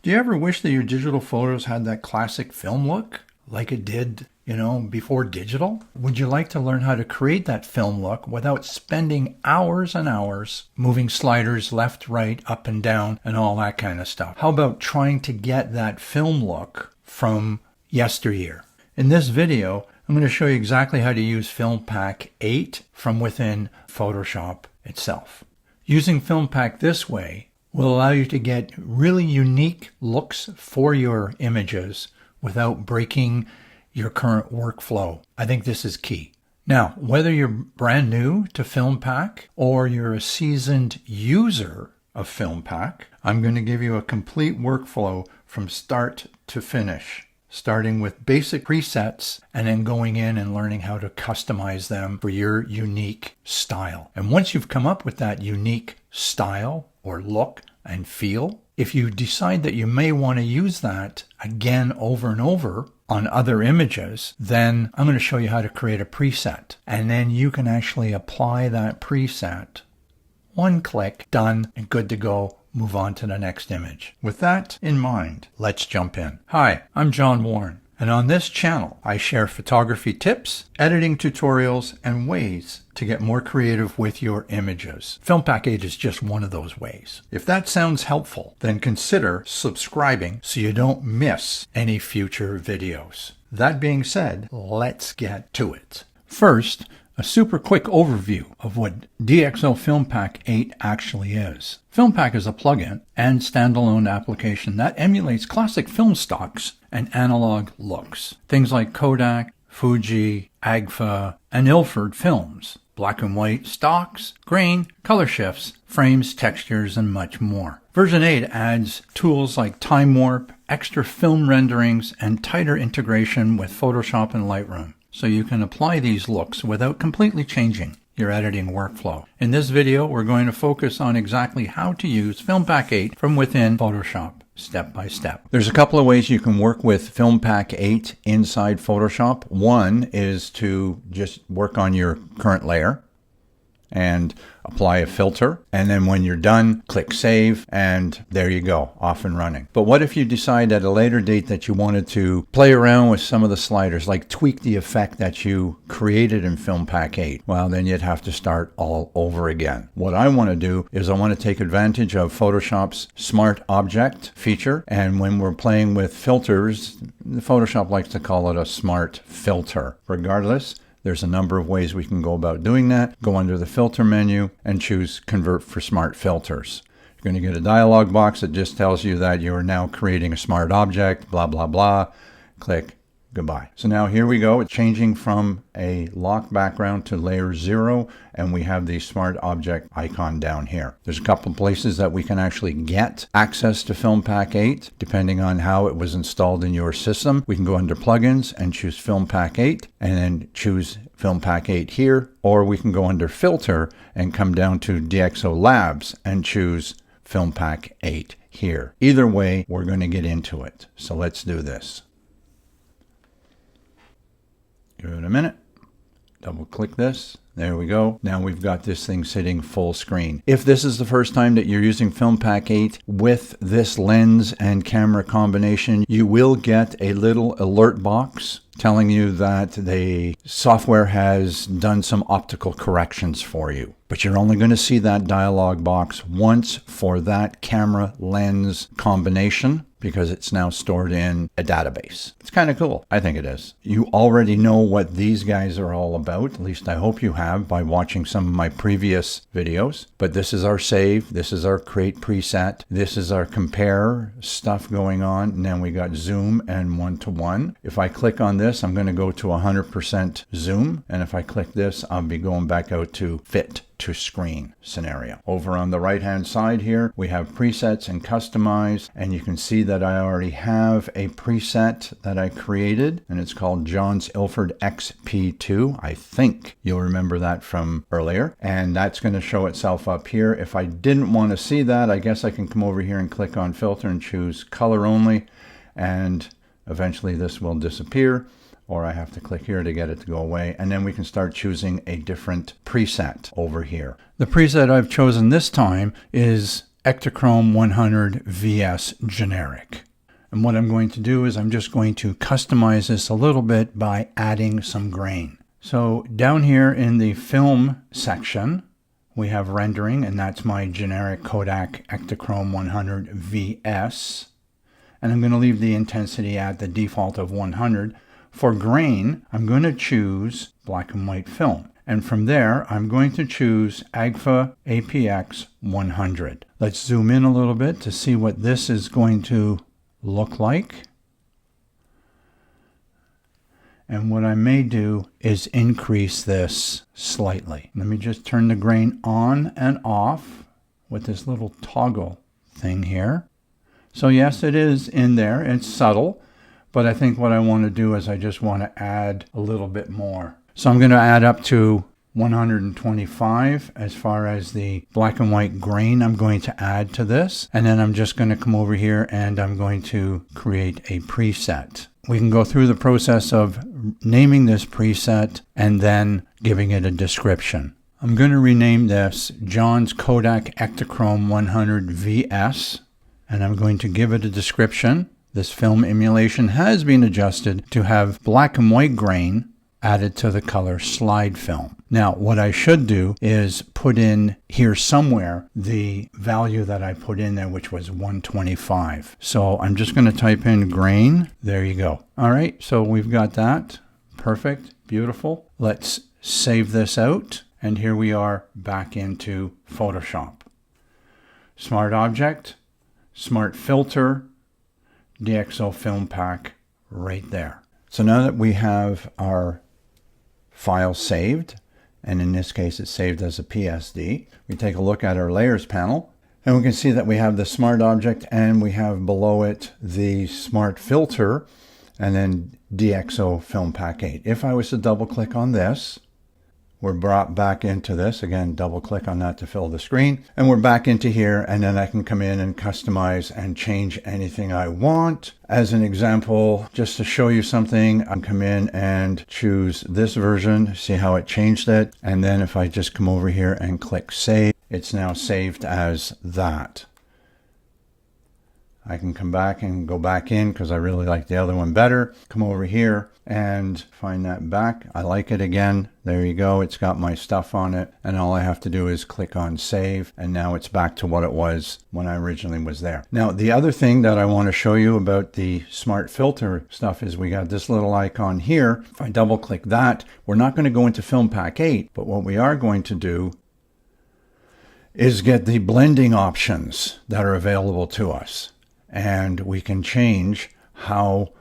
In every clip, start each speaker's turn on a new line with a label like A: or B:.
A: Do you ever wish that your digital photos had that classic film look like it did, before digital? Would you like to learn how to create that film look without spending hours and hours moving sliders left, right, up and down and all that kind of stuff? How about trying to get that film look from yesteryear? In this video, I'm going to show you exactly how to use FilmPack 8 from within Photoshop itself. Using FilmPack this way will allow you to get really unique looks for your images without breaking your current workflow. I think this is key. Now, whether you're brand new to FilmPack or you're a seasoned user of FilmPack, I'm going to give you a complete workflow from start to finish, starting with basic presets and then going in and learning how to customize them for your unique style. And once you've come up with that unique style or look and feel, if you decide that you may want to use that again over and over on other images, then I'm going to show you how to create a preset. And then you can actually apply that preset. One click, done, and good to go. Move on to the next image. With that in mind, let's jump in. Hi, I'm John Warren, and on this channel, I share photography tips, editing tutorials, and ways to get more creative with your images. FilmPack 8 is just one of those ways. If that sounds helpful, then consider subscribing so you don't miss any future videos. That being said, let's get to it. First, a super quick overview of what DxO FilmPack 8 actually is. FilmPack is a plugin and standalone application that emulates classic film stocks and analog looks. Things like Kodak, Fuji, Agfa, and Ilford films, black and white stocks, grain, color shifts, frames, textures, and much more. Version 8 adds tools like time warp, extra film renderings, and tighter integration with Photoshop and Lightroom, so you can apply these looks without completely changing your editing workflow. In this video, we're going to focus on exactly how to use FilmPack 8 from within Photoshop, step by step. There's a couple of ways you can work with FilmPack 8 inside Photoshop. One is to just work on your current layer and apply a filter, and then when you're done, click save, and there you go, off and running. But what if you decide at a later date that you wanted to play around with some of the sliders, like tweak the effect that you created in FilmPack 8? Well, then you'd have to start all over again. What I want to do is I want to take advantage of Photoshop's Smart Object feature, and when we're playing with filters, Photoshop likes to call it a smart filter. Regardless, there's a number of ways we can go about doing that. Go under the filter menu and choose convert for smart filters. You're going to get a dialog box that just tells you that you are now creating a smart object, blah, blah, blah. Click goodbye. So now here we go. It's changing from a lock background to layer 0, and we have the smart object icon down here. There's a couple places that we can actually get access to FilmPack 8, depending on how it was installed in your system. We can go under plugins and choose FilmPack 8, and then choose FilmPack 8 here, or we can go under filter and come down to DxO Labs and choose FilmPack 8 here. Either way, we're going to get into it. So let's do this. Give it a minute. Double click this. There we go. Now we've got this thing sitting full screen. If this is the first time that you're using FilmPack 8 with this lens and camera combination, you will get a little alert box telling you that the software has done some optical corrections for you. But you're only going to see that dialog box once for that camera lens combination, because it's now stored in a database. It's kind of cool. I think it is. You already know what these guys are all about. At least I hope you have by watching some of my previous videos. But this is our save. This is our create preset. This is our compare stuff going on. And then we got zoom and 1:1. If I click on this, I'm going to go to 100% zoom. And if I click this, I'll be going back out to fit to screen scenario. Over on the right hand side here, we have presets and customize, and you can see that I already have a preset that I created, and it's called John's Ilford XP2. I think you'll remember that from earlier, and that's going to show itself up here. If I didn't want to see that, I guess I can come over here and click on filter and choose color only, and eventually this will disappear. Or I have to click here to get it to go away. And then we can start choosing a different preset over here. The preset I've chosen this time is Ektachrome 100 VS generic. And what I'm going to do is I'm just going to customize this a little bit by adding some grain. So down here in the film section, we have rendering, and that's my generic Kodak Ektachrome 100 VS. And I'm going to leave the intensity at the default of 100. For grain, I'm going to choose black and white film. And from there, I'm going to choose Agfa APX 100. Let's zoom in a little bit to see what this is going to look like. And what I may do is increase this slightly. Let me just turn the grain on and off with this little toggle thing here. So yes, it is in there. It's subtle, but I think what I want to do is I just want to add a little bit more. So I'm going to add up to 125 as far as the black and white grain I'm going to add to this. And then I'm just going to come over here and I'm going to create a preset. We can go through the process of naming this preset and then giving it a description. I'm going to rename this John's Kodak Ektachrome 100 VS, and I'm going to give it a description. This film emulation has been adjusted to have black and white grain added to the color slide film. Now, what I should do is put in here somewhere the value that I put in there, which was 125. So I'm just going to type in grain. There you go. All right, so we've got that. Perfect, beautiful. Let's save this out. And here we are back into Photoshop. Smart Object, Smart Filter, DxO FilmPack right there. So now that we have our file saved, and in this case it's saved as a PSD, we take a look at our layers panel and we can see that we have the smart object and we have below it the smart filter and then DxO FilmPack 8. If I was to double click on this, we're brought back into this. Again, double click on that to fill the screen. And we're back into here, and then I can come in and customize and change anything I want. As an example, just to show you something, I can come in and choose this version, see how it changed it. And then if I just come over here and click save, it's now saved as that. I can come back and go back in because I really like the other one better. Come over here and find that back. I like it again. There you go. It's got my stuff on it. And all I have to do is click on save. And now it's back to what it was when I originally was there. Now, the other thing that I want to show you about the smart filter stuff is we got this little icon here. If I double click that, we're not going to go into FilmPack 8, but what we are going to do is get the blending options that are available to us. And we can change how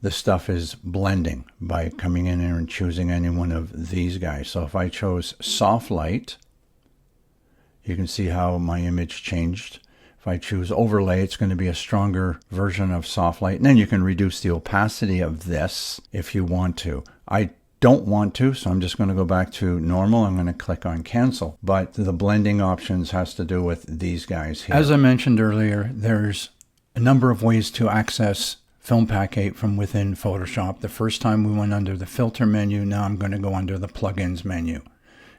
A: the stuff is blending by coming in here and choosing any one of these guys. So if I chose soft light, you can see how my image changed. If I choose overlay, it's going to be a stronger version of soft light. And then you can reduce the opacity of this if you want to. I don't want to, so I'm just going to go back to normal. I'm going to click on cancel. But the blending options has to do with these guys here. As I mentioned earlier, there's a number of ways to access FilmPack 8 from within Photoshop. The first time we went under the filter menu. Now I'm going to go under the plugins menu.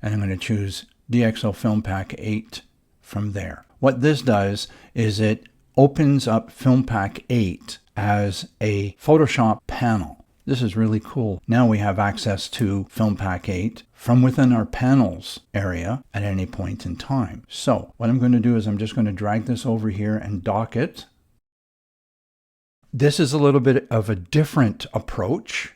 A: And I'm going to choose DxO FilmPack 8 from there. What this does is it opens up FilmPack 8 as a Photoshop panel. This is really cool. Now we have access to FilmPack 8 from within our panels area at any point in time. So what I'm going to do is I'm just going to drag this over here and dock it. This is a little bit of a different approach.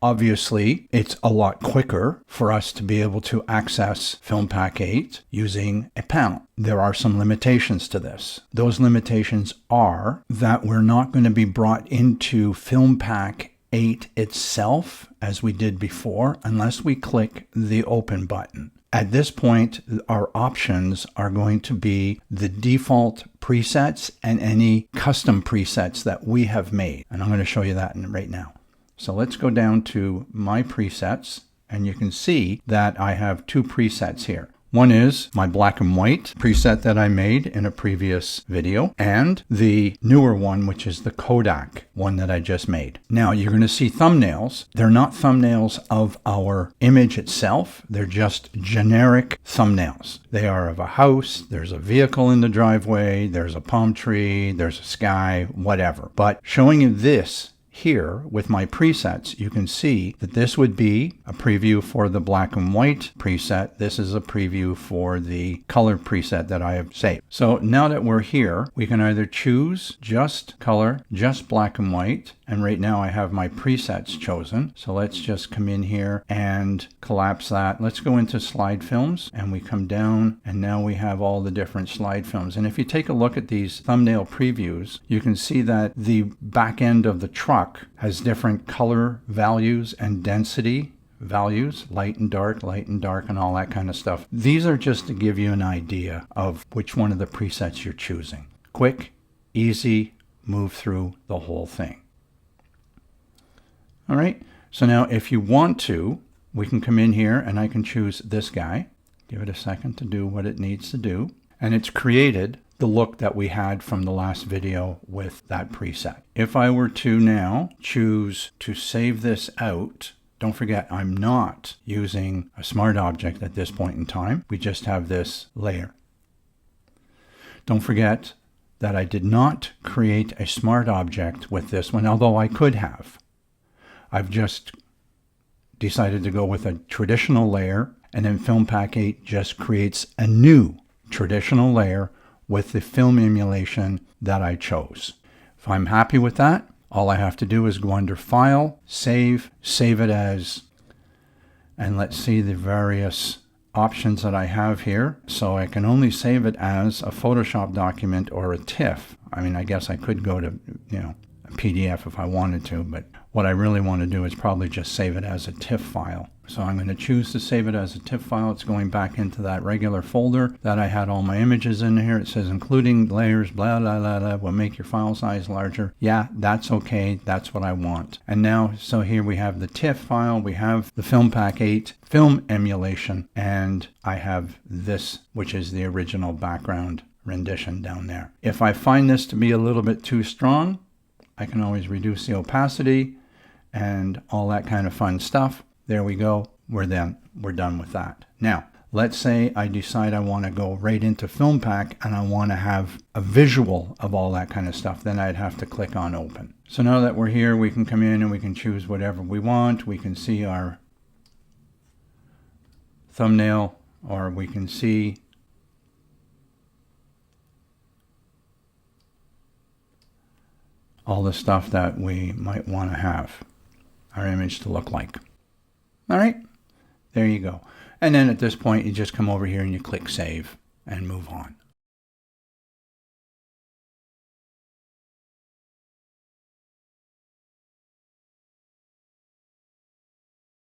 A: Obviously, it's a lot quicker for us to be able to access FilmPack 8 using a panel. There are some limitations to this. Those limitations are that we're not going to be brought into FilmPack 8 itself as we did before unless we click the open button. At this point, our options are going to be the default presets and any custom presets that we have made. And I'm going to show you that right now. So let's go down to my presets, and you can see that I have two presets here. One is my black and white preset that I made in a previous video, and the newer one, which is the Kodak one that I just made. Now you're going to see thumbnails. They're not thumbnails of our image itself. They're just generic thumbnails. They are of a house, there's a vehicle in the driveway, there's a palm tree, there's a sky, whatever. But showing you this here with my presets, you can see that this would be a preview for the black and white preset. This is a preview for the color preset that I have saved. So now that we're here, we can either choose just color, just black and white. And right now I have my presets chosen. So let's just come in here and collapse that. Let's go into slide films, and we come down, and now we have all the different slide films. And if you take a look at these thumbnail previews, you can see that the back end of the truck has different color values and density values, light and dark, and all that kind of stuff. These are just to give you an idea of which one of the presets you're choosing. Quick, easy, move through the whole thing. All right, so now if you want to, we can come in here and I can choose this guy. Give it a second to do what it needs to do. And it's created the look that we had from the last video with that preset. If I were to now choose to save this out, don't forget I'm not using a smart object at this point in time. We just have this layer. Don't forget that I did not create a smart object with this one, although I could have. I've just decided to go with a traditional layer, and then FilmPack 8 just creates a new traditional layer with the film emulation that I chose. If I'm happy with that, all I have to do is go under File, Save it as, and let's see the various options that I have here. So I can only save it as a Photoshop document or a TIFF. I mean, I guess I could go to, a PDF if I wanted to, but what I really want to do is probably just save it as a TIFF file. So I'm going to choose to save it as a TIFF file. It's going back into that regular folder that I had all my images in here. It says including layers, blah, blah, blah, blah, will make your file size larger. Yeah, that's okay. That's what I want. And now, so here we have the TIFF file. We have the FilmPack 8 film emulation. And I have this, which is the original background rendition down there. If I find this to be a little bit too strong, I can always reduce the opacity and all that kind of fun stuff. There we go. We're done with that. Now, let's say I decide I want to go right into FilmPack and I want to have a visual of all that kind of stuff. Then I'd have to click on Open. So now that we're here, we can come in and we can choose whatever we want. We can see our thumbnail, or we can see all the stuff that we might want to have our image to look like. All right, there you go. And then at this point, you just come over here and you click Save and move on.